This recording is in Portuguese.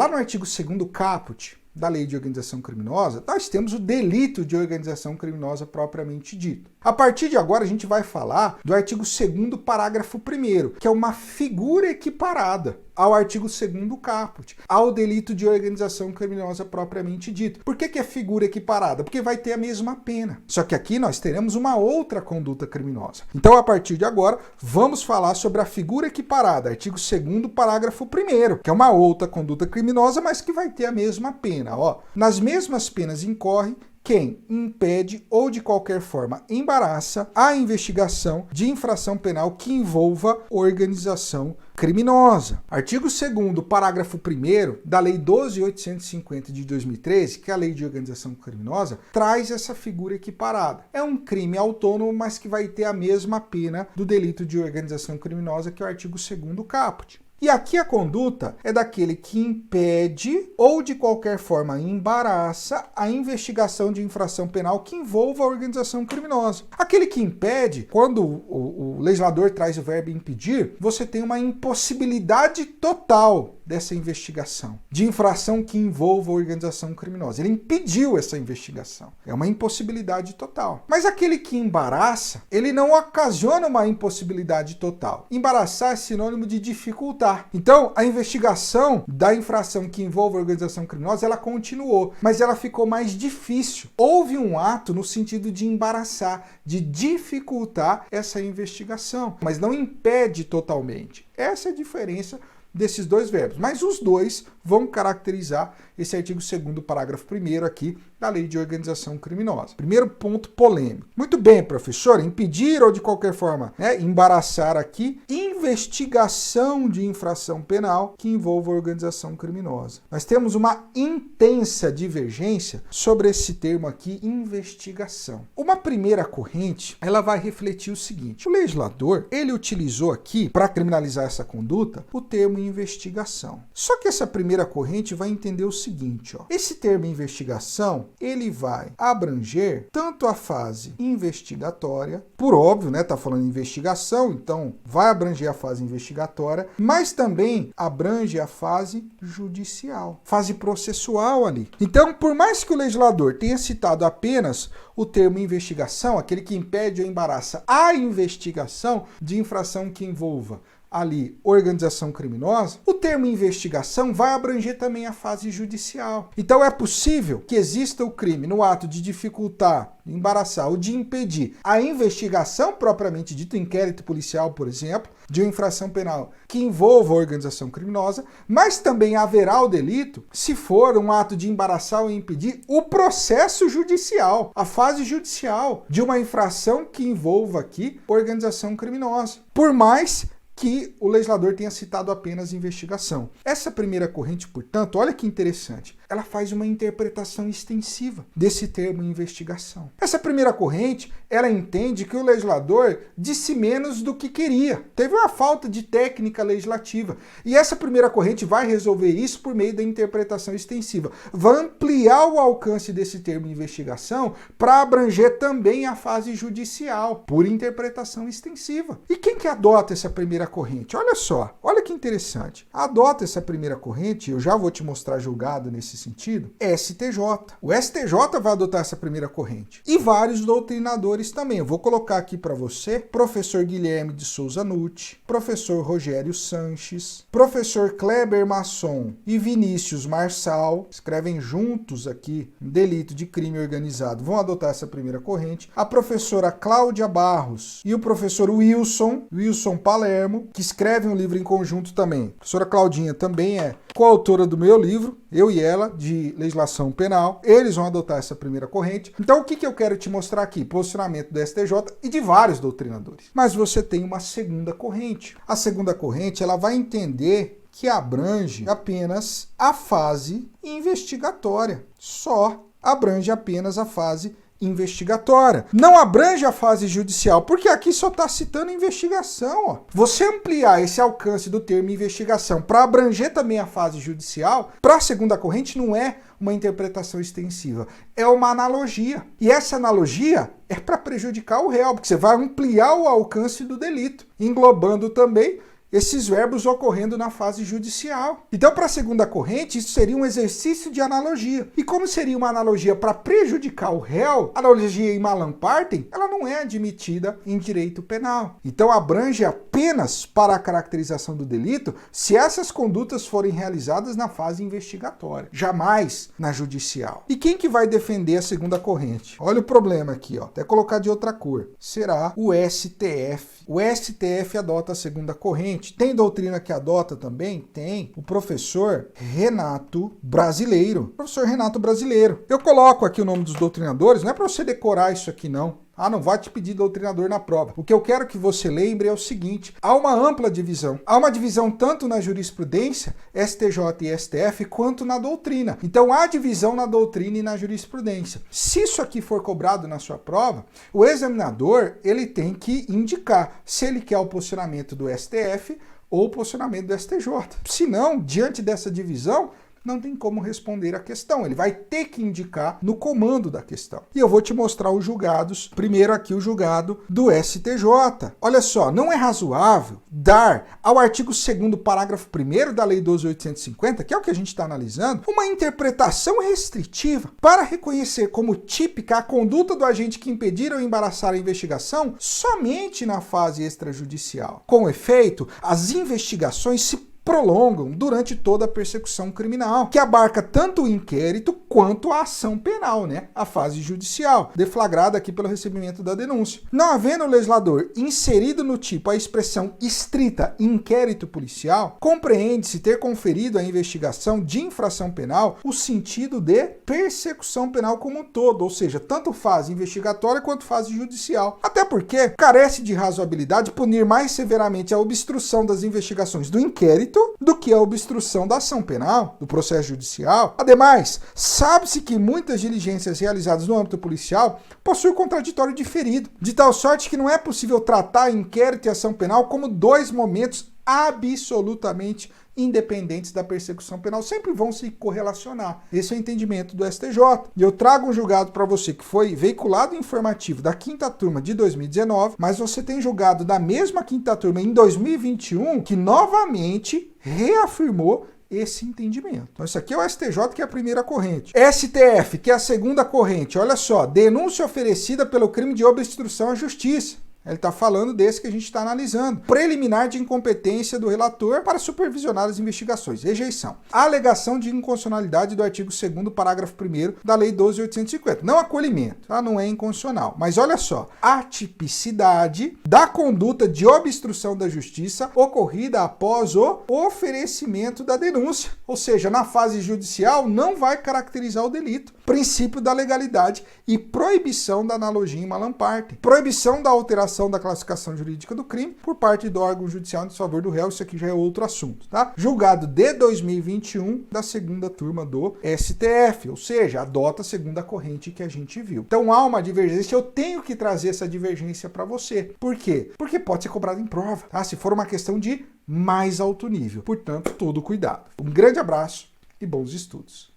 lá no artigo 2º caput da Lei de Organização Criminosa, nós temos o delito de organização criminosa propriamente dito. A partir de agora, a gente vai falar do artigo 2º, parágrafo 1º, que é uma figura equiparada ao artigo 2º caput, ao delito de organização criminosa propriamente dito. Por que é figura equiparada? Porque vai ter a mesma pena. Só que aqui nós teremos uma outra conduta criminosa. Então, a partir de agora, vamos falar sobre a figura equiparada, artigo 2º, parágrafo 1º, que é uma outra conduta criminosa, mas que vai ter a mesma pena. Ó, nas mesmas penas incorre quem impede ou de qualquer forma embaraça a investigação de infração penal que envolva organização criminosa. Artigo 2º, parágrafo 1º da Lei 12.850 de 2013, que é a Lei de Organização Criminosa, traz essa figura equiparada. É um crime autônomo, mas que vai ter a mesma pena do delito de organização criminosa, que é o artigo 2º caput. E aqui a conduta é daquele que impede ou de qualquer forma embaraça a investigação de infração penal que envolva a organização criminosa. Aquele que impede, quando o legislador traz o verbo impedir, você tem uma impossibilidade total dessa investigação, de infração que envolva a organização criminosa. Ele impediu essa investigação. É uma impossibilidade total. Mas aquele que embaraça, ele não ocasiona uma impossibilidade total. Embaraçar é sinônimo de dificultar. Então, a investigação da infração que envolve a organização criminosa, ela continuou, mas ela ficou mais difícil. Houve um ato no sentido de embaraçar, de dificultar essa investigação, mas não impede totalmente. Essa é a diferença desses dois verbos, mas os dois vão caracterizar esse artigo 2º, parágrafo 1º aqui da Lei de Organização Criminosa. Primeiro ponto polêmico. Muito bem, professor, impedir ou de qualquer forma, embaraçar aqui investigação de infração penal que envolva a organização criminosa. Nós temos uma intensa divergência sobre esse termo aqui, investigação. Uma primeira corrente, ela vai refletir o seguinte: o legislador, ele utilizou aqui, para criminalizar essa conduta, o termo investigação. Só que essa primeira corrente vai entender o seguinte, ó. Esse termo investigação, ele vai abranger tanto a fase investigatória, por óbvio, tá falando investigação, então vai abranger a fase investigatória, mas também abrange a fase judicial, fase processual ali. Então, por mais que o legislador tenha citado apenas o termo investigação, aquele que impede ou embaraça a investigação de infração que envolva ali organização criminosa, o termo investigação vai abranger também a fase judicial. Então é possível que exista o crime no ato de dificultar, embaraçar ou de impedir a investigação propriamente dita, inquérito policial, por exemplo, de uma infração penal que envolva a organização criminosa, mas também haverá o delito se for um ato de embaraçar ou impedir o processo judicial, a fase judicial de uma infração que envolva aqui organização criminosa. Por mais que o legislador tenha citado apenas investigação. Essa primeira corrente, portanto, olha que interessante, ela faz uma interpretação extensiva desse termo investigação. Essa primeira corrente, ela entende que o legislador disse menos do que queria. Teve uma falta de técnica legislativa. E essa primeira corrente vai resolver isso por meio da interpretação extensiva. Vai ampliar o alcance desse termo investigação para abranger também a fase judicial, por interpretação extensiva. E quem que adota essa primeira corrente? Olha só, olha que interessante. Adota essa primeira corrente, eu já vou te mostrar julgado nesse sentido, STJ. O STJ vai adotar essa primeira corrente. E vários doutrinadores também. Eu vou colocar aqui para você, professor Guilherme de Souza Nutti, professor Rogério Sanches, professor Kleber Masson e Vinícius Marçal, escrevem juntos aqui, delito de crime organizado, vão adotar essa primeira corrente. A professora Cláudia Barros e o professor Wilson Palermo, que escrevem um livro em conjunto também. A professora Claudinha também é coautora do meu livro, eu e ela, de legislação penal. Eles vão adotar essa primeira corrente. Então, o que eu quero te mostrar aqui? Posicionamento do STJ e de vários doutrinadores. Mas você tem uma segunda corrente. A segunda corrente, ela vai entender que abrange apenas a fase investigatória. Só abrange apenas a fase investigatória. Não abrange a fase judicial, porque aqui só está citando investigação. Ó. Você ampliar esse alcance do termo investigação para abranger também a fase judicial, para a segunda corrente não é uma interpretação extensiva, é uma analogia. E essa analogia é para prejudicar o réu, porque você vai ampliar o alcance do delito, englobando também esses verbos ocorrendo na fase judicial. Então, para a segunda corrente, isso seria um exercício de analogia. E como seria uma analogia para prejudicar o réu, a analogia em malam partem, ela não é admitida em direito penal. Então, abrange apenas para a caracterização do delito se essas condutas forem realizadas na fase investigatória, jamais na judicial. E quem que vai defender a segunda corrente? Olha o problema aqui, ó. Até colocar de outra cor. Será o STF. O STF adota a segunda corrente. Tem doutrina que adota também? Tem. O professor Renato Brasileiro. Professor Renato Brasileiro. Eu coloco aqui o nome dos doutrinadores, não é para você decorar isso aqui não. Não vai te pedir doutrinador na prova. O que eu quero que você lembre é o seguinte: há uma ampla divisão. Há uma divisão tanto na jurisprudência, STJ e STF, quanto na doutrina. Então há divisão na doutrina e na jurisprudência. Se isso aqui for cobrado na sua prova, o examinador ele tem que indicar se ele quer o posicionamento do STF ou o posicionamento do STJ. Se não, diante dessa divisão, não tem como responder a questão. Ele vai ter que indicar no comando da questão. E eu vou te mostrar os julgados. Primeiro aqui o julgado do STJ. Olha só, não é razoável dar ao artigo 2º, parágrafo 1º da Lei 12.850, que é o que a gente está analisando, uma interpretação restritiva para reconhecer como típica a conduta do agente que impedir ou embaraçar a investigação somente na fase extrajudicial. Com efeito, as investigações se prolongam durante toda a persecução criminal, que abarca tanto o inquérito quanto a ação penal, a fase judicial, deflagrada aqui pelo recebimento da denúncia. Não havendo o legislador inserido no tipo a expressão estrita inquérito policial, compreende-se ter conferido à investigação de infração penal o sentido de persecução penal como um todo, ou seja, tanto fase investigatória quanto fase judicial. Até porque carece de razoabilidade punir mais severamente a obstrução das investigações do inquérito do que a obstrução da ação penal, do processo judicial. Ademais, sabe-se que muitas diligências realizadas no âmbito policial possuem contraditório diferido, de tal sorte que não é possível tratar inquérito e ação penal como dois momentos absolutamente independentes da persecução penal, sempre vão se correlacionar. Esse é o entendimento do STJ. E eu trago um julgado para você que foi veiculado em informativo da 5ª turma de 2019, mas você tem julgado da mesma 5ª turma em 2021 que novamente reafirmou esse entendimento. Então isso aqui é o STJ, que é a primeira corrente. STF, que é a segunda corrente. Olha só, denúncia oferecida pelo crime de obstrução à justiça. Ele está falando desse que a gente está analisando. Preliminar de incompetência do relator para supervisionar as investigações. Rejeição. Alegação de inconstitucionalidade do artigo 2º, parágrafo 1º da Lei 12.850. Não acolhimento, não é inconstitucional. Mas olha só, atipicidade da conduta de obstrução da justiça ocorrida após o oferecimento da denúncia. Ou seja, na fase judicial não vai caracterizar o delito. Princípio da legalidade e proibição da analogia em malam partem. Proibição da alteração da classificação jurídica do crime por parte do órgão judicial em desfavor do réu. Isso aqui já é outro assunto, tá? Julgado de 2021 da 2ª turma do STF, ou seja, adota a segunda corrente que a gente viu. Então há uma divergência, eu tenho que trazer essa divergência para você. Por quê? Porque pode ser cobrado em prova, tá? Se for uma questão de mais alto nível. Portanto, todo cuidado. Um grande abraço e bons estudos.